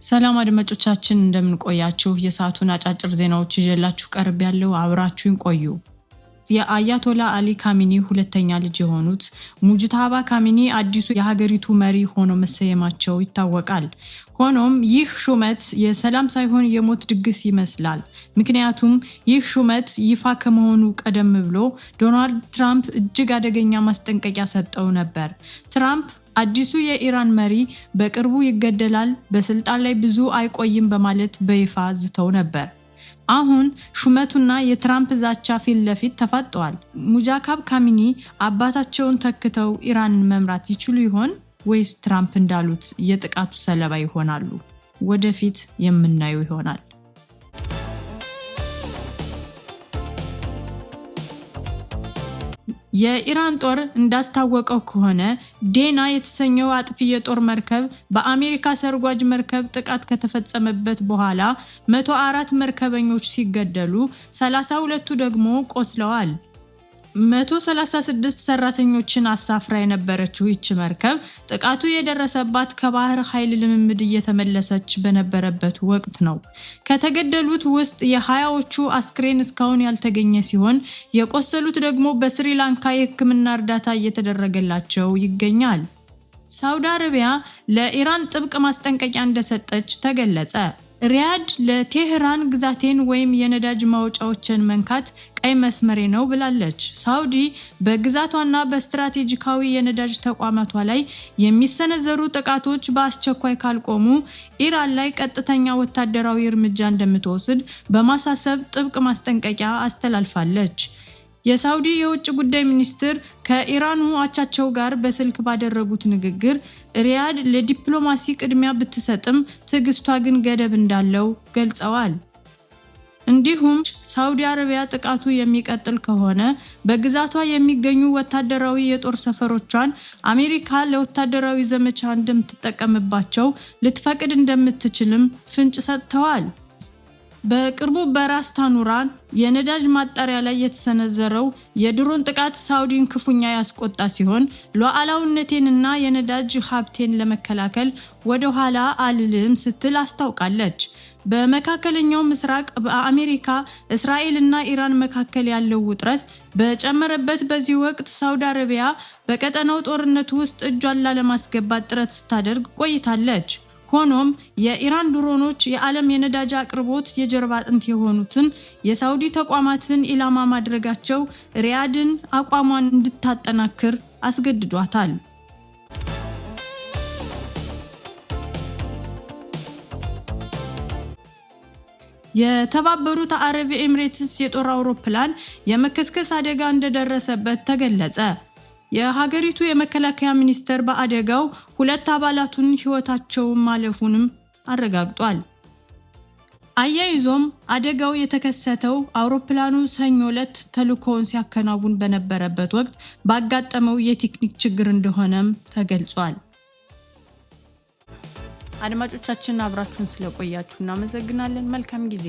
ሰላም አድማጮቻችን እንደምን ቆያችሁ? የሰዓቱን አጫጭር ዜናዎች ይዤላችሁ ቀርብ ያለው አብራችሁን ቆዩ። የአያቶላ አሊ ካሚኒ ሁለተኛ ልጅ የሆኑት ሙጅታባ ካሚኒ አዲሱ የሀገሪቱ መሪ ሆነው መሰየማቸው ይታወቃል። ሆኖም ይህ ሹመት የሰላም ሳይሆን የሞት ድግስ ይመስላል። ምክንያቱም ይህ ሹመት ይፋ ከመሆኑ ቀደም ብሎ ዶናልድ ትራምፕ እጅግ አደገኛ ማስጠንቀቂያ ሰጠው ነበር። ትራምፕ አዲሱ የኢራን መሪ በቅርቡ ይገደላል፣ በስልጣን ላይ ብዙ አይቆይም በማለት በይፋ ዝተው ነበር። አሁን ሹመቱና የትራምፕ ዛቻ ፊት ለፊት ተፋጠዋል። ሙጃካብ ካሚኒ አባታቸውን ተክተው ኢራንን መምራት ይችሉ ይሆን ወይስ ትራምፕ እንዳሉት የጥቃቱ ሰለባ ይሆናሉ? ወደፊት የምናየው ይሆናል። የኢራን ጦር እንዳስታወቀው ከሆነ ዴና የተሰኘው አጥፊ የጦር መርከብ በአሜሪካ ሰርጓጅ መርከብ ጥቃት ከተፈጸመበት በኋላ 104 መርከበኞች ሲገደሉ 32ቱ ደግሞ ቆስለዋል። 136 ሰራተኞችን አሳፍራ የነበረችው ይህች መርከብ ጥቃቱ የደረሰባት ከባህር ኃይል ልምምድ እየተመለሰች በነበረበት ወቅት ነው። ከተገደሉት ውስጥ የ20ዎቹ አስክሬን እስካሁን ያልተገኘ ሲሆን የቆሰሉት ደግሞ በስሪላንካ የሕክምና እርዳታ እየተደረገላቸው ይገኛል። ሳውዲ አረቢያ ለኢራን ጥብቅ ማስጠንቀቂያ እንደሰጠች ተገለጸ። ሪያድ ለቴህራን ግዛቴን ወይም የነዳጅ ማውጫዎችን መንካት ቀይ መስመሬ ነው ብላለች። ሳውዲ በግዛቷና በስትራቴጂካዊ የነዳጅ ተቋማቷ ላይ የሚሰነዘሩ ጥቃቶች በአስቸኳይ ካልቆሙ ኢራን ላይ ቀጥተኛ ወታደራዊ እርምጃ እንደምትወስድ በማሳሰብ ጥብቅ ማስጠንቀቂያ አስተላልፋለች። የሳውዲ የውጭ ጉዳይ ሚኒስትር ከኢራኑ አቻቸው ጋር በስልክ ባደረጉት ንግግር ሪያድ ለዲፕሎማሲ ቅድሚያ ብትሰጥም ትዕግስቷ ግን ገደብ እንዳለው ገልጸዋል። እንዲሁም ሳውዲ አረቢያ ጥቃቱ የሚቀጥል ከሆነ በግዛቷ የሚገኙ ወታደራዊ የጦር ሰፈሮቿን አሜሪካ ለወታደራዊ ዘመቻ እንደምትጠቀምባቸው ልትፈቅድ እንደምትችልም ፍንጭ ሰጥተዋል። በቅርቡ በራስ ታኑራን የነዳጅ ማጣሪያ ላይ የተሰነዘረው የድሮን ጥቃት ሳውዲን ክፉኛ ያስቆጣ ሲሆን ሉዓላዊነቴንና የነዳጅ ሀብቴን ለመከላከል ወደ ኋላ አልልም ስትል አስታውቃለች። በመካከለኛው ምስራቅ በአሜሪካ እስራኤልና ኢራን መካከል ያለው ውጥረት በጨመረበት በዚህ ወቅት ሳውዲ አረቢያ በቀጠናው ጦርነት ውስጥ እጇን ላለማስገባት ጥረት ስታደርግ ቆይታለች። ሆኖም የኢራን ድሮኖች የዓለም የነዳጅ አቅርቦት የጀርባ አጥንት የሆኑትን የሳውዲ ተቋማትን ኢላማ ማድረጋቸው ሪያድን አቋሟን እንድታጠናክር አስገድዷታል። የተባበሩት አረብ ኤሚሬትስ የጦር አውሮፕላን የመከስከስ አደጋ እንደደረሰበት ተገለጸ። የሀገሪቱ የመከላከያ ሚኒስቴር በአደጋው 2 አባላቱን ህይወታቸው ማለፉንም አረጋግጧል። አያይዞም አደጋው የተከሰተው አውሮፕላኑ ሰኞ ዕለት ተልእኮውን ሲያከናውን በነበረበት ወቅት ባጋጠመው የቴክኒክ ችግር እንደሆነም ተገልጿል። አድማጮቻችን አብራችሁን ስለቆያችሁ እናመሰግናለን። መልካም ጊዜ።